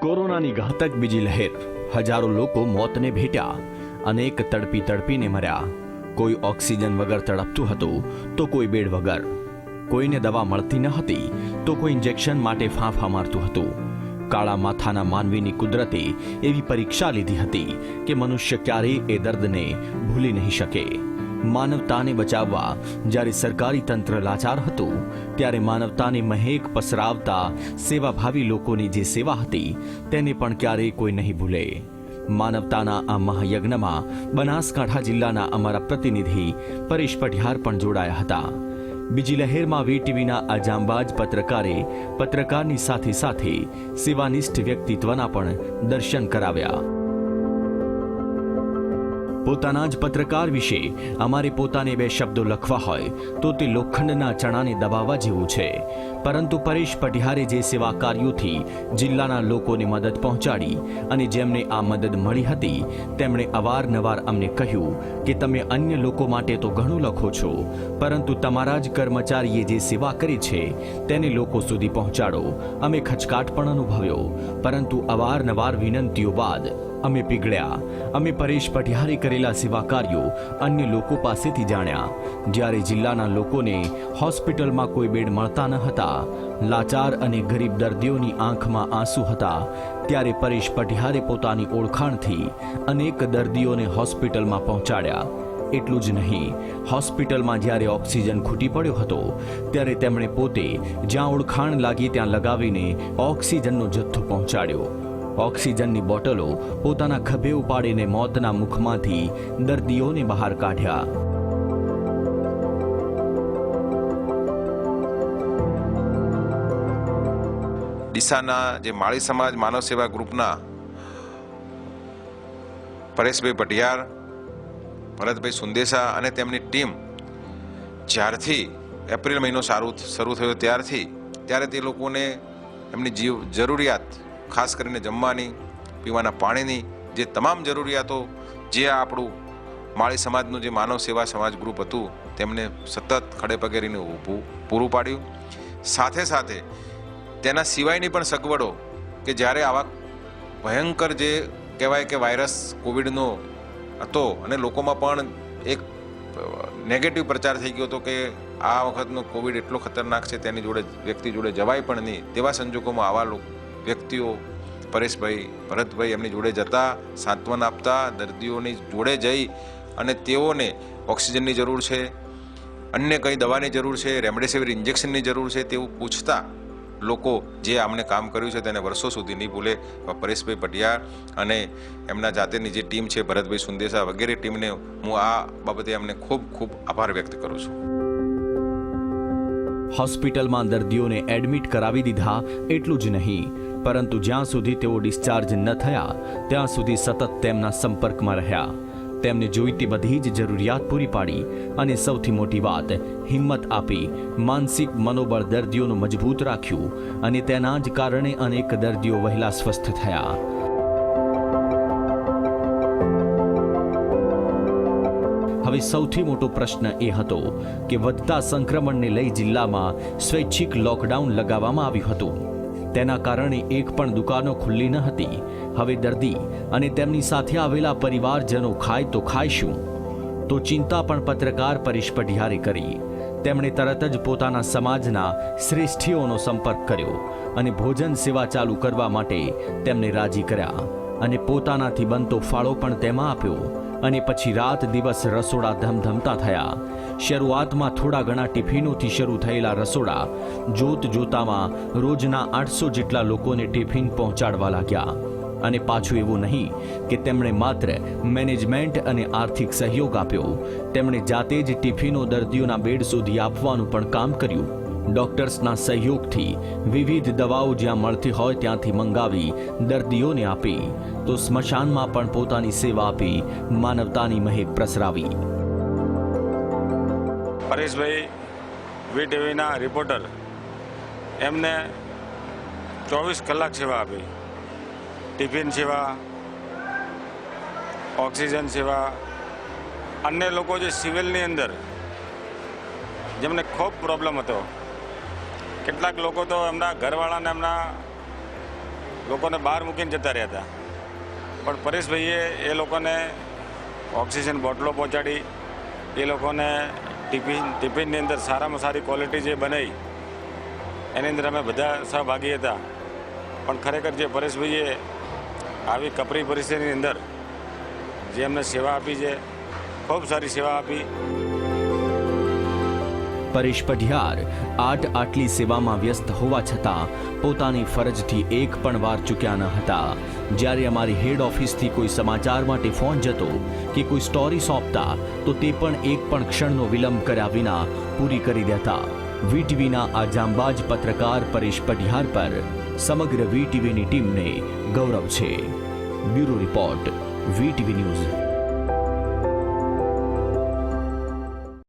કોરોનાની ઘાતક બીજી લહેર, હજારો લોકો મોતને ભેટ્યા, અનેક તડપી તડપીને મર્યા. કોઈ ઓક્સિજન વગર તડપતું હતું તો કોઈ બેડ વગર. કોઈને દવા મળતી ન હતી તો કોઈ ઇન્જેક્શન માટે ફાંફા મારતું હતું. કાળા માથાના માનવીની કુદરતે એવી પરીક્ષા લીધી હતી કે મનુષ્ય ક્યારેય એ દર્દને ભૂલી નહીં શકે. માનવતાને બચાવવા જ્યારે સરકારી તંત્ર લાચાર હતું, ત્યારે માનવતાને મહેક પસરાવતા સેવાભાવી લોકોની જે સેવા હતી તેને પણ ક્યારેય કોઈ નહીં ભૂલે. માનવતાના આ મહાયજ્ઞમાં બનાસકાંઠા જિલ્લાના અમારા પ્રતિનિધિ પરેશ પઢિયાર પણ જોડાયા હતા. બીજી લહેરમાં વીટીવીના આ જાંબાજ પત્રકારે પત્રકારની સાથે સાથે સેવાનિષ્ઠ વ્યક્તિત્વના પણ દર્શન કરાવ્યા. પોતાના જ પત્રકાર વિશે અમારે પોતાને બે શબ્દો લખવા હોય તો તે લોખંડના ચણાને દબાવવા જેવું છે. પરંતુ પરેશ પઢિયારે જે સેવા કાર્યોથી જિલ્લાના લોકોને મદદ પહોંચાડી અને જેમને આ મદદ મળી હતી, તેમણે અવારનવાર અમને કહ્યું કે તમે અન્ય લોકો માટે તો ઘણું લખો છો, પરંતુ તમારા જ કર્મચારીએ જે સેવા કરી છે તેને લોકો સુધી પહોંચાડો. અમે ખચકાટ પણ અનુભવ્યો, પરંતુ અવારનવાર વિનંતીઓ બાદ અમે પીગળ્યા. અમે પરેશ પઢિયારે કરેલા સેવા કાર્યો અન્ય લોકો પાસેથી જાણ્યા. જ્યારે જિલ્લાના લોકોને હોસ્પિટલમાં કોઈ બેડ મળતા ન હતા, લાચાર અને ગરીબ દર્દીઓની આંખમાં આંસુ હતા, ત્યારે પરેશ પઢિયારે પોતાની ઓળખાણથી અનેક દર્દીઓને હોસ્પિટલમાં પહોંચાડ્યા. એટલું જ નહીં, હોસ્પિટલમાં જ્યારે ઓક્સિજન ખૂટી પડ્યો હતો ત્યારે તેમણે પોતે જ્યાં ઓળખાણ લાગી ત્યાં લગાવીને ઓક્સિજનનો જથ્થો પહોંચાડ્યો. ઓક્સિજનની બોટલો પોતાના ખભે ઉપાડીને મોતના મુખમાંથી દર્દીઓને બહાર કાઢ્યા. ડીસાના જે માળી સમાજ માનવ સેવા ગ્રુપના પરેશભાઈ પઢિયાર, ભરતભાઈ સુંદેસા અને તેમની ટીમ જ્યારથી એપ્રિલ મહિનો શરૂ થયો ત્યારે તે લોકોને એમની જરૂરિયાત, ખાસ કરીને જમવાની, પીવાના પાણીની જે તમામ જરૂરિયાતો જે આપણું માળી સમાજનું જે માનવ સેવા સમાજ ગ્રુપ હતું તેમને સતત ખડે પગે રહીને પૂરું પાડ્યું. સાથે સાથે તેના સિવાયની પણ સગવડો કે જ્યારે આવા ભયંકર જે કહેવાય કે વાયરસ કોવિડનો હતો અને લોકોમાં પણ એક નેગેટિવ પ્રચાર થઈ ગયો હતો કે આ વખતનો કોવિડ એટલો ખતરનાક છે તેની જોડે વ્યક્તિ જોડે જવાય પણ નહીં, તેવા સંજોગોમાં આવા વ્યક્તિઓ પરેશભાઈ, ભરતભાઈ એમની જોડે જતા, સાંત્વન આપતા, દર્દીઓની જોડે જઈ અને તેઓને ઓક્સિજનની જરૂર છે, અન્ય કંઈ દવાની જરૂર છે, રેમડેસિવિર ઇન્જેક્શનની જરૂર છે તેવું પૂછતા લોકો જે આમને કામ કર્યું છે તેને વર્ષો સુધી નહીં ભૂલે. પરેશભાઈ પઢિયાર અને એમના જાતેની જે ટીમ છે, ભરતભાઈ સુંદેસા વગેરે ટીમને હું આ બાબતે એમને ખૂબ ખૂબ આભાર વ્યક્ત કરું છું. હોસ્પિટલમાં દર્દીઓને એડમિટ કરાવી દીધા એટલું જ નહીં, પરંતુ જ્યાં સુધી તેઓ ડિસ્ચાર્જ ન થયા ત્યાં સુધી સતત તેમના સંપર્કમાં રહ્યા. તેમને જોઈતી બધી જ જરૂરિયાત પૂરી પાડી અને સૌથી મોટી વાત, હિંમત આપી માનસિક મનોબળ દર્દીઓનું મજબૂત રાખ્યું અને તેના જ કારણે અનેક દર્દીઓ વહેલા સ્વસ્થ થયા. હવે સૌથી મોટો પ્રશ્ન એ હતો કે વધતા સંક્રમણને લઈ જિલ્લામાં સ્વૈચ્છિક લોકડાઉન લગાવવામાં આવ્યું હતું. તેના કારણે એક પણ દુકાનો ખુલ્લી ન હતી. હવે દર્દી અને તેમની સાથે આવેલા પરિવારજનો ખાય તો ખાય શું? તો ચિંતા પણ પત્રકાર પરેશ પઢિયારે કરી. તેમણે તરત જ પોતાના સમાજના શ્રેષ્ઠીઓનો સંપર્ક કર્યો અને ભોજન સેવા ચાલુ કરવા માટે તેમને રાજી કર્યા અને પોતાનાથી બનતો ફાળો પણ તેમાં આપ્યો. અને પછી રાત દિવસ રસોડા ધમધમતા થયા. શરૂઆતમાં થોડા ઘણા ટિફિનોથી શરૂ થયેલા રસોડા જોત જોતામાં રોજના 800 જેટલા લોકોને ટિફિન પહોંચાડવા લાગ્યા. અને પાછું એવું નહીં કે તેમણે માત્ર મેનેજમેન્ટ અને આર્થિક સહયોગ આપ્યો, તેમણે જાતે જ ટિફિનો દર્દીઓના બેડ સુધી આપવાનું પણ કામ કર્યું. ડોક્ટર્સના સહયોગથી વિવિધ દવાઓ જ્યાં મળતી હોય ત્યાંથી મંગાવી દર્દીઓને આપી, તો સ્મશાનમાં પણ પોતાની સેવા આપી માનવતાની મહેક પ્રસરાવી. પરેશભાઈ વીટીવીના રિપોર્ટર, એમને 24 કલાક સેવા આપી. ટિફિન સેવા, ઓક્સિજન સેવા, અન્ય લોકો જે સિવિલની અંદર જેમને ખૂબ પ્રોબ્લેમ હતો, કેટલાક લોકો તો એમના ઘરવાળાને એમના લોકોને બહાર મૂકીને જતા રહ્યા હતા, પણ પરેશભાઈએ એ લોકોને ઓક્સિજન બોટલો પહોંચાડી, એ લોકોને ટિફિનની અંદર સારામાં સારી ક્વોલિટી જે બનાવી એની અંદર અમે બધા સહભાગી હતા. પણ ખરેખર જે પરેશભાઈએ આવી કપરી પરિસ્થિતિની અંદર જે અમને સેવા આપી છે, ખૂબ સારી સેવા આપી. પરેશ પઢિયાર આટલી સેવામાં વ્યસ્ત હોવા છતાં પોતાની ફરજથી એક પણ વાર ચૂક્યા ન હતા. જ્યારે અમારી હેડ ઓફિસથી કોઈ સમાચાર માટે ફોન જતો કે કોઈ સ્ટોરી સોંપતા તો તે પણ એક પણ ક્ષણનો વિલંબ કર્યા વિના પૂરી કરી દેતા. વીટીવીના આ જાંબાજ પત્રકાર પરેશ પઢિયાર પર સમગ્ર વીટીવીની ટીમને ગૌરવ છે. Bureau report, VTV news.